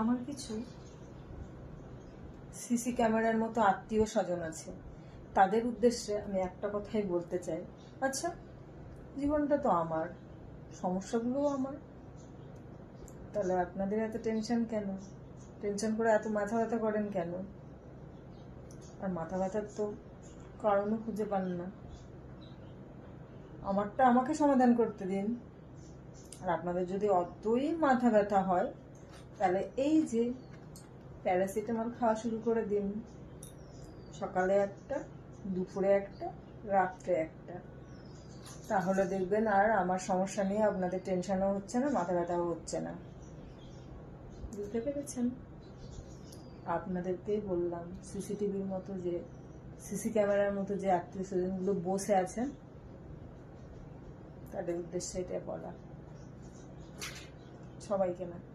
আমার কিছু সিসি ক্যামেরার মতো আত্মীয় স্বজন আছে, তাদের উদ্দেশ্যে আমি একটা কথাই বলতে চাই। আচ্ছা, জীবনটা তো আমার, সমস্যাগুলোও আমার, তাহলে আপনাদের এত টেনশন কেন? টেনশন করে এত মাথা ব্যথা করেন কেন? আর মাথা ব্যথার তো কারণও খুঁজে পান না। আমারটা আমাকে সমাধান করতে দিন। আর আপনাদের যদি অতই মাথা ব্যথা হয়, তাহলে এই যে প্যারাসিটামল খাওয়া শুরু করে দিন। সকালে একটা, দুপুরে একটা, রাত্রে একটা। তাহলে দেখবেন আর আমার সমস্যা নিয়ে আপনাদের টেনশনও হচ্ছে না, মাথা ব্যথাও হচ্ছে না। বুঝতে পেরেছেন? আপনাদেরকেই বললাম, সিসিটিভির মতো যে, সিসি ক্যামেরার মতো যে আত্মীয় স্বজনগুলো বসে আছেন, তাদের উদ্দেশ্যে এটা বলা, সবাইকে না।